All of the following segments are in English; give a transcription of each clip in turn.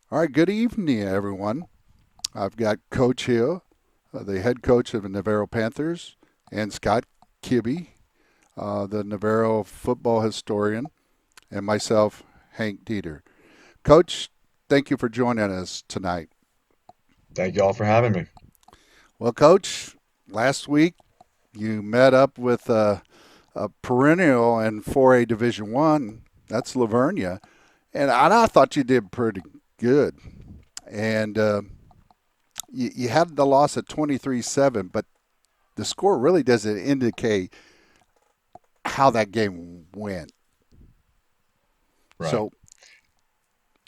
All right, good evening, everyone. I've got Coach Hill, the head coach of the Navarro Panthers, and Scott Kibbe, the Navarro football historian, and myself, Hank Dieter. Coach, thank you for joining us tonight. Thank you all for having me. Well, Coach, last week you met up with a perennial in 4A Division One. That's Lavernia, and I thought you did pretty good. And you had the loss at 23-7, but the score really doesn't indicate how that game went. Right. So,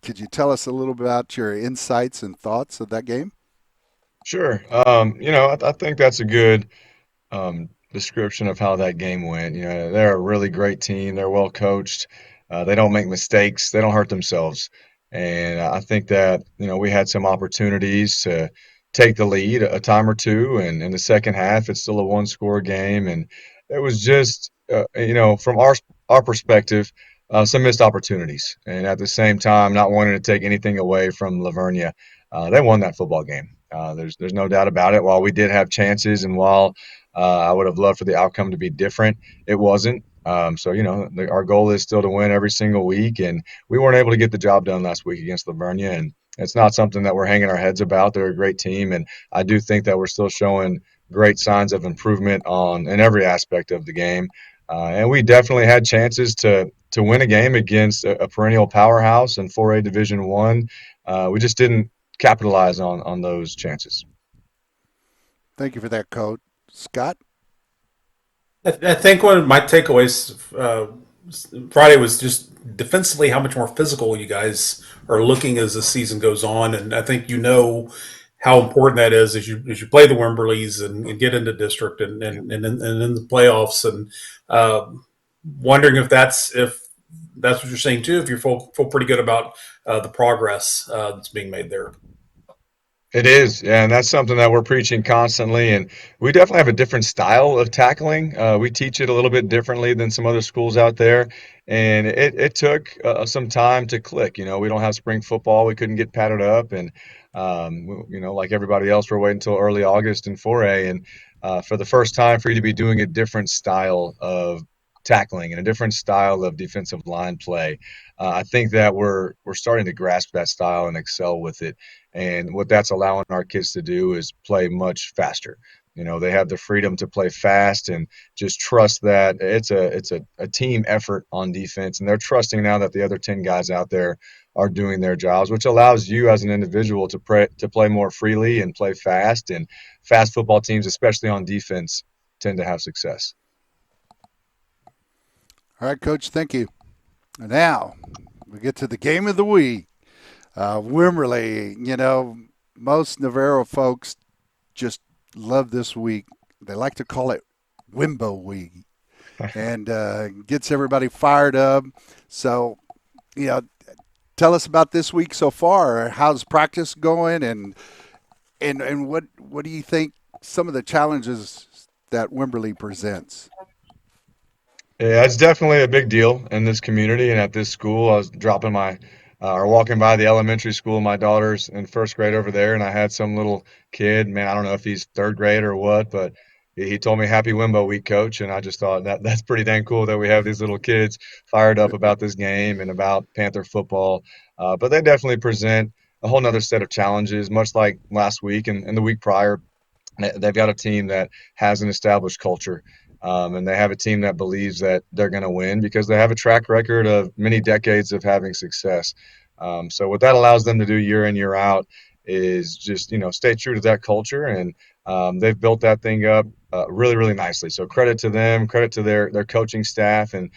could you tell us a little bit about your insights and thoughts of that game? Sure. I think that's a good description of how that game went. They're a really great team. They're well coached. They don't make mistakes. They don't hurt themselves. And I think that, we had some opportunities to take the lead a time or two. And in the second half, it's still a one-score game. And it was just, from our perspective, some missed opportunities. And at the same time, not wanting to take anything away from Lavernia, they won that football game. There's no doubt about it. While we did have chances, and while I would have loved for the outcome to be different. It wasn't. Our goal is still to win every single week, and we weren't able to get the job done last week against Livernia, and it's not something that we're hanging our heads about. They're a great team, and I do think that we're still showing great signs of improvement on in every aspect of the game. And we definitely had chances to win a game against a perennial powerhouse in 4A Division One. We just didn't capitalize on those chances. Thank you for that, Coach. Scott? I think one of my takeaways Friday was just defensively how much more physical you guys are looking as the season goes on, and I think you know how important that is as you play the Wimberleys and get into district Yeah. and in the playoffs, and uh, wondering if that's what you're saying too. If you feel pretty good about the progress that's being made there. It is, yeah, and that's something that we're preaching constantly. And we definitely have a different style of tackling. We teach it a little bit differently than some other schools out there, and it took some time to click. We don't have spring football; we couldn't get padded up, and like everybody else, we're waiting until early August in 4A, and for the first time, for you to be doing a different style of tackling and a different style of defensive line play. I think that we're starting to grasp that style and excel with it. And what that's allowing our kids to do is play much faster. They have the freedom to play fast and just trust that it's a team effort on defense. And they're trusting now that the other 10 guys out there are doing their jobs, which allows you as an individual to play more freely and play fast. And fast football teams, especially on defense, tend to have success. All right, Coach, thank you. Now, we get to the game of the week. Wimberley, most Navarro folks just love this week. They like to call it Wimbo Week and gets everybody fired up. So, you know, tell us about this week so far. How's practice going, and what do you think some of the challenges that Wimberley presents? Yeah, it's definitely a big deal in this community and at this school. I was dropping my or walking by the elementary school. My daughter's in first grade over there, and I had some little kid. Man, I don't know if he's third grade or what, but he told me Happy Wimbo Week, Coach, and I just thought that's pretty dang cool that we have these little kids fired up about this game and about Panther football. But they definitely present a whole nother set of challenges, much like last week and the week prior. They've got a team that has an established culture, and they have a team that believes that they're going to win because they have a track record of many decades of having success. So what that allows them to do year in year out is just stay true to that culture, and they've built that thing up really really nicely. So credit to them, credit to their coaching staff, and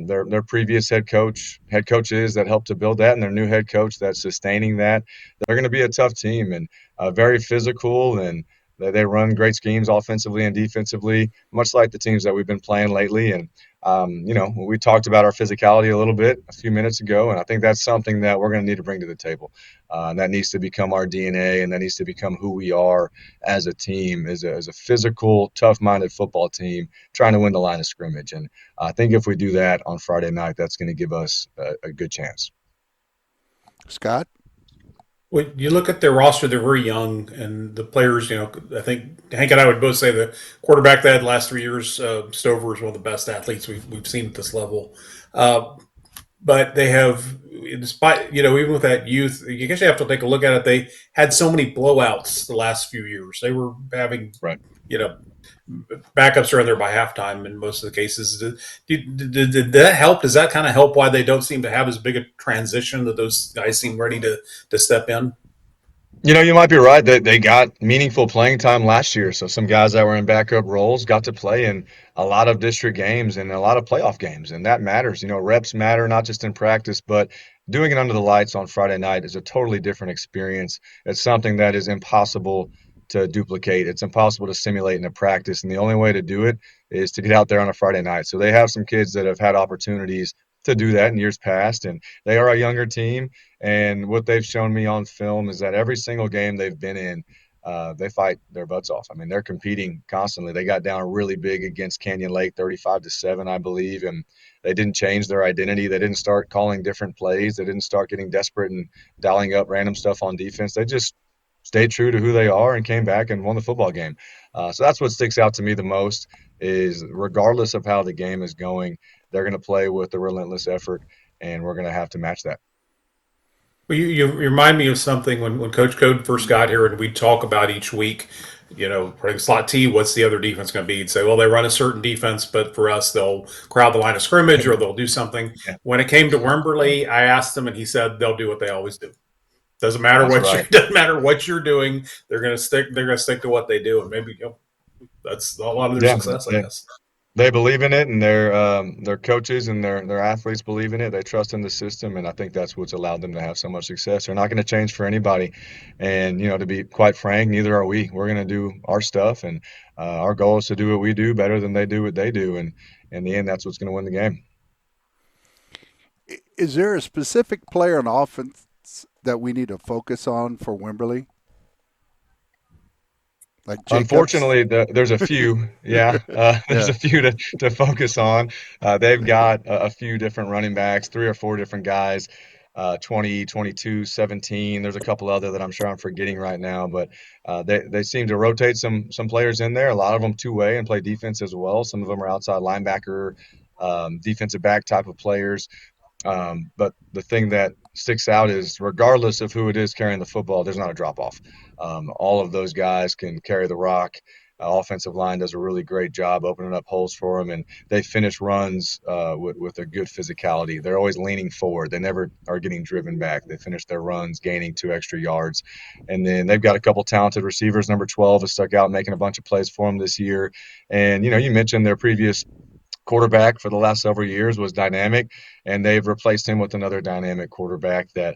their previous head coaches that helped to build that, and their new head coach that's sustaining that. They're going to be a tough team and very physical, and they run great schemes offensively and defensively, much like the teams that we've been playing lately. And we talked about our physicality a little bit a few minutes ago, and I think that's something that we're going to need to bring to the table. And that needs to become our DNA, and that needs to become who we are as a team, as a physical, tough-minded football team trying to win the line of scrimmage. And I think if we do that on Friday night, that's going to give us a good chance. Scott? When you look at their roster, they're very young, and the players. I think Hank and I would both say the quarterback they had the last 3 years, Stover, is one of the best athletes we've seen at this level. Uh, but they have, despite even with that youth, you guess you have to take a look at it. They had so many blowouts the last few years. They were having, Right. you know, backups are in there by halftime in most of the cases. Did that help? Does that kind of help why they don't seem to have as big a transition that those guys seem ready to step in? You might be right that they got meaningful playing time last year. So some guys that were in backup roles got to play in a lot of district games and a lot of playoff games, and that matters. Reps matter not just in practice, but doing it under the lights on Friday night is a totally different experience. It's something that is impossible to duplicate. It's impossible to simulate in a practice, and the only way to do it is to get out there on a Friday night. So they have some kids that have had opportunities to do that in years past, and they are a younger team. And what they've shown me on film is that every single game they've been in, they fight their butts off. I mean, they're competing constantly. They got down really big against Canyon Lake, 35-7, I believe, and they didn't change their identity. They didn't start calling different plays. They didn't start getting desperate and dialing up random stuff on defense. They just stayed true to who they are and came back and won the football game. So that's what sticks out to me the most is regardless of how the game is going, they're going to play with a relentless effort, and we're going to have to match that. Well, you remind me of something when Coach Code first got here, and we'd talk about each week, running slot T, what's the other defense going to be? He'd say, well, they run a certain defense, but for us, they'll crowd the line of scrimmage or they'll do something. Yeah, When it came to Wimberley, I asked him, and he said they'll do what they always do. Doesn't matter that's what you right. doesn't matter what you're doing. They're going to stick. They're going to stick to what they do, and maybe that's a lot of their Yeah, success, I they, guess. they believe in it, and their coaches and their athletes believe in it. They trust in the system, and I think that's what's allowed them to have so much success. They're not going to change for anybody, and to be quite frank, neither are we. We're going to do our stuff, and our goal is to do what we do better than they do what they do, and in the end, that's what's going to win the game. Is there a specific player on offense that we need to focus on for Wimberley? Like Jacobs? Unfortunately, there's a few. Yeah, there's Yeah. a few to focus on. They've got a few different running backs, three or four different guys, 20, 22, 17. There's a couple other that I'm sure I'm forgetting right now, but they seem to rotate some players in there. A lot of them two-way and play defense as well. Some of them are outside linebacker, defensive back type of players. But the thing that sticks out is regardless of who it is carrying the football, there's not a drop off. All of those guys can carry the rock. Offensive line does a really great job opening up holes for them, and they finish runs with a good physicality. They're always leaning forward. They never are getting driven back. They finish their runs, gaining 2 extra yards. And then they've got a couple talented receivers. Number 12 has stuck out, making a bunch of plays for them this year. And, you mentioned their previous quarterback for the last several years was dynamic, and they've replaced him with another dynamic quarterback that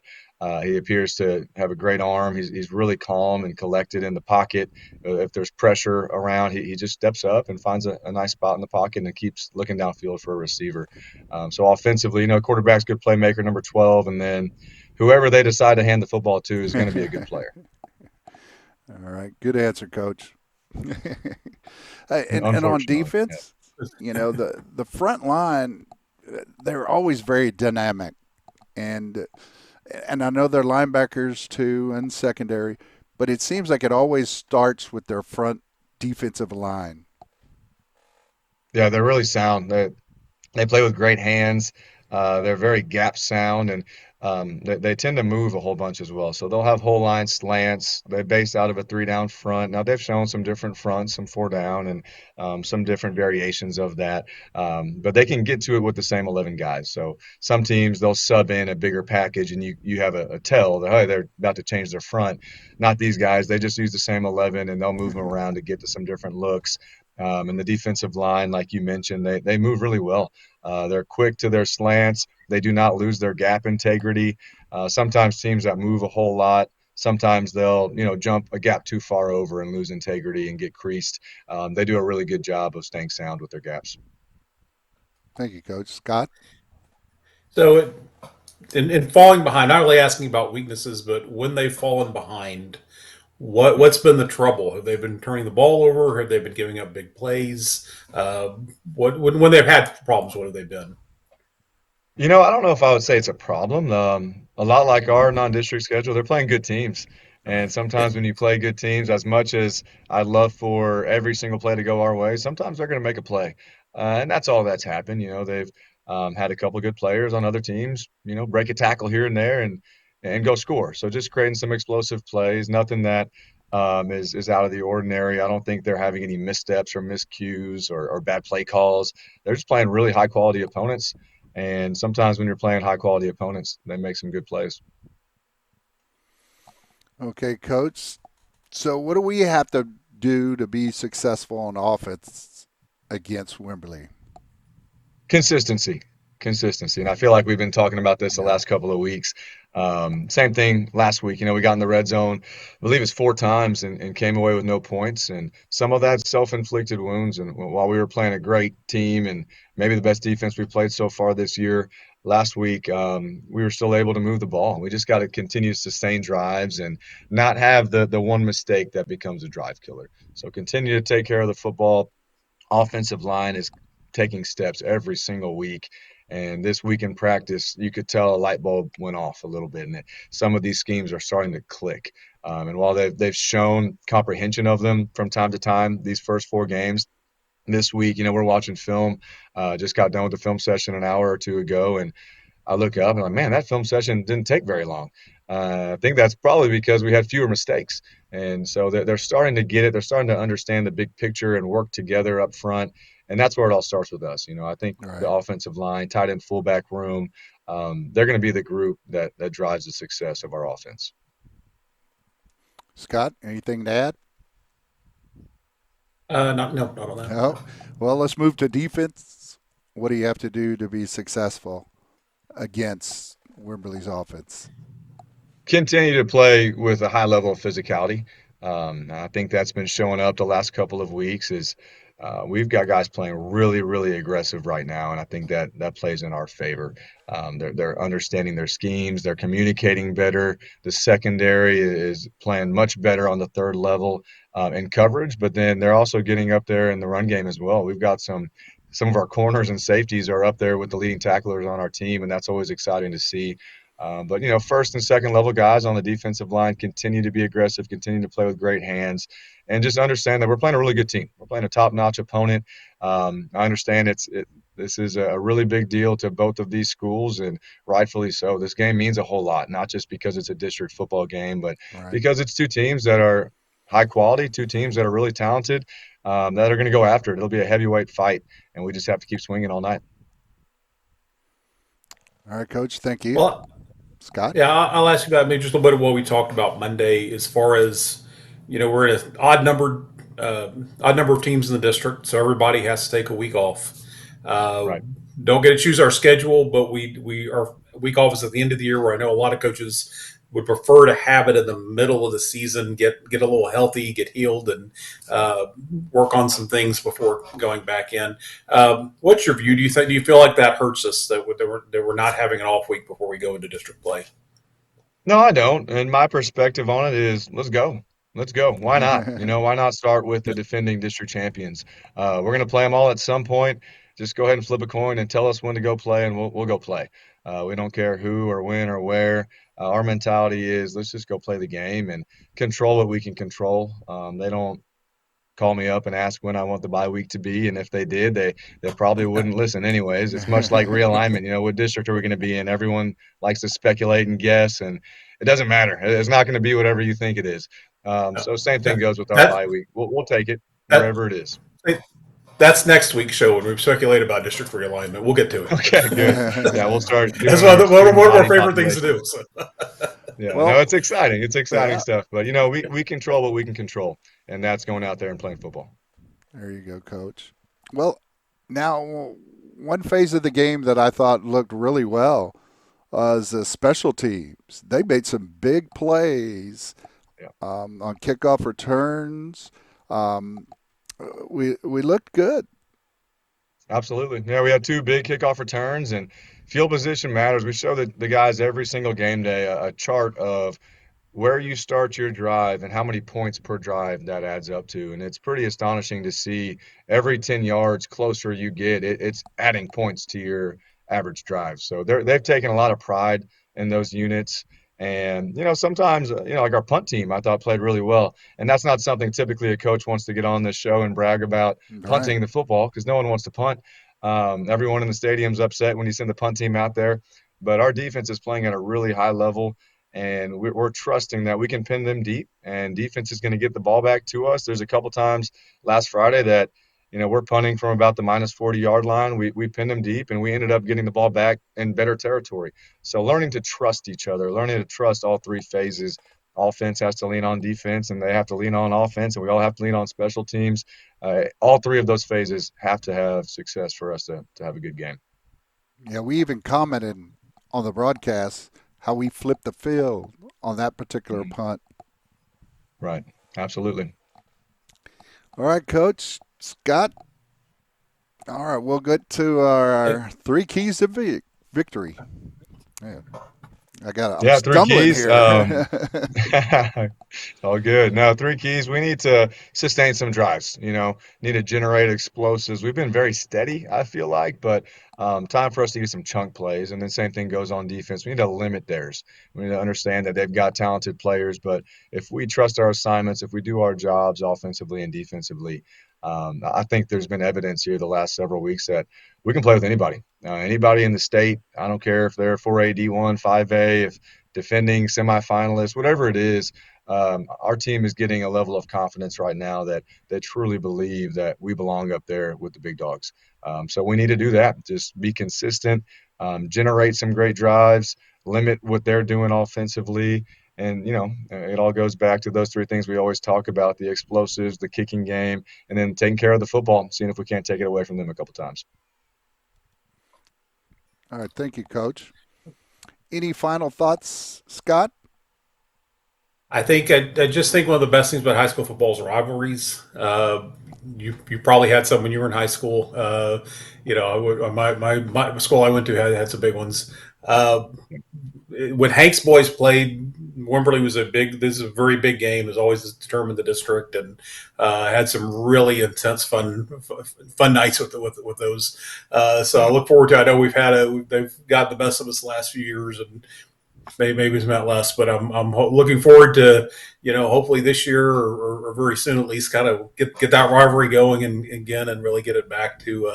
he appears to have a great arm. He's really calm and collected in the pocket. If there's pressure around, he just steps up and finds a nice spot in the pocket and keeps looking downfield for a receiver. So offensively, quarterback's good playmaker, number 12, and then whoever they decide to hand the football to is going to be a good player. All right. Good answer, coach. And on Unfortunately, yeah. defense, the front line, they're always very dynamic, and and I know they're linebackers too and secondary, but it seems like it always starts with their front defensive line. Yeah, they're really sound. They play with great hands. They're very gap sound, and they tend to move a whole bunch as well. So they'll have whole line slants. They base out of a three down front. Now they've shown some different fronts, some four down, and some different variations of that. But they can get to it with the same 11 guys. So some teams they'll sub in a bigger package, and you have a tell that hey they're about to change their front. Not these guys. They just use the same 11, and they'll move them around to get to some different looks. And the defensive line, like you mentioned, they move really well. They're quick to their slants. They do not lose their gap integrity. Sometimes teams that move a whole lot, sometimes they'll jump a gap too far over and lose integrity and get creased. They do a really good job of staying sound with their gaps. Thank you, Coach Scott. So, in falling behind, not really asking about weaknesses, but when they've fallen behind, what's been the trouble? Have they been turning the ball over? Have they been giving up big plays? What when they've had problems, what have they been? I don't know if I would say it's a problem. A a lot like our non-district schedule, they're playing good teams. And sometimes when you play good teams, as much as I'd love for every single play to go our way, sometimes they're going to make a play. And that's all that's happened. They've had a couple of good players on other teams, break a tackle here and there and go score. So just creating some explosive plays, nothing that is out of the ordinary. I don't think they're having any missteps or miscues or bad play calls. They're just playing really high quality opponents. And sometimes when you're playing high quality opponents, they make some good plays. Okay, coach. So what do we have to do to be successful on offense against Wimberley? Consistency, consistency, and I feel like we've been talking about this the Yeah. last couple of weeks. Same thing last week. We got in the red zone, I believe it's 4 times, and came away with no points. And some of that's self-inflicted wounds. And while we were playing a great team and maybe the best defense we've played so far this year, last week we were still able to move the ball. We just got to continue to sustain drives and not have the one mistake that becomes a drive killer. So continue to take care of the football. Offensive line is taking steps every single week. And this week in practice, you could tell a light bulb went off a little bit, and some of these schemes are starting to click. And while they've shown comprehension of them from time to time, these first 4 games, this week, we're watching film. Just got done with the film session an hour or two ago, and I look up and I'm like, man, that film session didn't take very long. I think that's probably because we had fewer mistakes. And so they're starting to get it. They're starting to understand the big picture and work together up front. And that's where it all starts with us. I think All the right. offensive line, tight end, fullback room, they're going to be the group that drives the success of our offense. Scott, anything to add? Not on that. No. Well, let's move to defense. What do you have to do to be successful against Wimberley's offense? Continue to play with a high level of physicality. I think that's been showing up the last couple of weeks. Is we've got guys playing really, really aggressive right now, and I think that plays in our favor. They're understanding their schemes, they're communicating better. The secondary is playing much better on the third level in coverage, but then they're also getting up there in the run game as well. We've got some of our corners and safeties are up there with the leading tacklers on our team, and that's always exciting to see. But first and second level guys on the defensive line continue to be aggressive, continue to play with great hands, and just understand that we're playing a really good team. We're playing a top-notch opponent. I understand this is a really big deal to both of these schools, and rightfully so. This game means a whole lot, not just because it's a district football game, but Right. because it's 2 teams that are high quality, 2 teams that are really talented, that are going to go after it. It'll be a heavyweight fight, and we just have to keep swinging all night. All right, coach. Thank you. Well, Scott? yeah, I'll ask you about maybe just a little bit of what we talked about Monday, as far as we're in an odd number of teams in the district, so everybody has to take a week off. Uh, Right. don't get to choose our schedule, but we our week off is at the end of the year, where I know a lot of coaches would prefer to have it in the middle of the season, get a little healthy, get healed, and uh, work on some things before going back in. What's your view? Do you feel like that hurts us, that we're not having an off week before we go into district play? No, I don't. And my perspective on it is let's go. Let's go. Why not? Why not start with the defending district champions? We're going to play them all at some point. Just go ahead and flip a coin and tell us when to go play, and we'll go play. We don't care who or when or where. Our mentality is let's just go play the game and control what we can control. They don't call me up and ask when I want the bye week to be, and if they did, they probably wouldn't listen anyways. It's much like realignment. What district are we going to be in? Everyone likes to speculate and guess, and it doesn't matter. It's not going to be whatever you think it is. So same thing That goes with our that bye week. We'll take it that wherever it is. that's next week's show when we speculate about district realignment. We'll get to it, but Okay, good. Yeah, we'll start that's doing our one student of our body favorite things to population. do. So. Yeah, no, Well, it's exciting. It's exciting yeah. stuff. But we control what we can control, and that's going out there and playing football. There you go, coach. Well, now one phase of the game that I thought looked really well was the special teams. They made some big plays Yeah. on kickoff returns. Um, we looked good. Absolutely. Yeah, we had 2 big kickoff returns, and field position matters. We show the guys every single game day a chart of where you start your drive and how many points per drive that adds up to. And it's pretty astonishing to see every 10 yards closer you get, it's adding points to your average drive. So they've taken a lot of pride in those units. And, sometimes, like our punt team, I thought played really well. And that's not something typically a coach wants to get on this show and brag about Right. punting the football because no one wants to punt. Everyone in the stadium's upset when you send the punt team out there. But our defense is playing at a really high level, and we're trusting that we can pin them deep, and defense is going to get the ball back to us. There's a couple times last Friday that we're punting from about the minus 40-yard line. We pinned them deep, and we ended up getting the ball back in better territory. So learning to trust each other, learning to trust all three phases. Offense has to lean on defense, and they have to lean on offense, and we all have to lean on special teams. All three of those phases have to have success for us to have a good game. Yeah, we even commented on the broadcast how we flipped the field on that particular Mhm. punt. Right. Absolutely. All right, Coach Scott. All right, we'll get to our three keys to victory. Man, I'm Yeah, three stumbling keys. here. All good. No, three keys. We need to sustain some drives, need to generate explosives. We've been very steady, I feel like, but time for us to get some chunk plays. And then same thing goes on defense. We need to limit theirs. We need to understand that they've got talented players, but if we trust our assignments, if we do our jobs offensively and defensively, I think there's been evidence here the last several weeks that we can play with anybody. Anybody in the state. I don't care if they're 4A, D1, 5A, if defending semifinalists, whatever it is. Our team is getting a level of confidence right now that they truly believe that we belong up there with the big dogs. So we need to do that. Just be consistent, generate some great drives, limit what they're doing offensively. And, it all goes back to those three things we always talk about: the explosives, the kicking game, and then taking care of the football, seeing if we can't take it away from them a couple times. All right, thank you, Coach. Any final thoughts, Scott? I just think one of the best things about high school football is rivalries. You probably had some when you were in high school. My school I went to had some big ones. When Hank's boys played, Wimberley was a big. This is a very big game. It was always determined the district, and had some really intense, fun nights with those. So I Yeah. look forward to. I know they've got the best of us the last few years, and maybe it's meant less, but I'm looking forward to hopefully this year or very soon at least kind of get that rivalry going and again and really get it back to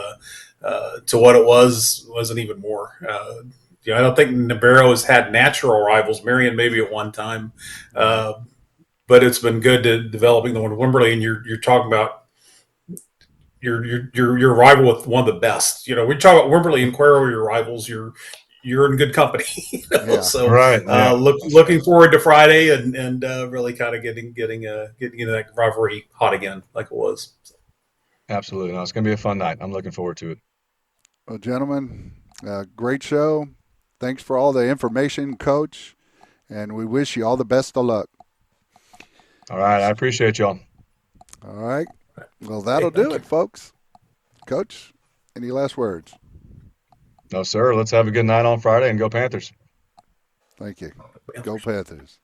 what it wasn't even more. I don't think Navarro has had natural rivals. Marion maybe at one time, Right. uh, but it's been good to developing the one in Wimberley, and you're talking about your rival with one of the best. We talk about Wimberley and Cuero, your rivals. You're in good company. Yeah. So Right. Yeah. That's right. looking forward to Friday and really kind of getting into that rivalry hot again like it was. Absolutely. No, it's going to be a fun night. I'm looking forward to it. Well, gentlemen, great show. Thanks for all the information, Coach, and we wish you all the best of luck. All right. I appreciate y'all. All right. Well, Hey, that'll do thank you. it, folks. Coach, any last words? No, sir. Let's have a good night on Friday and go Panthers. Thank you. Go Panthers.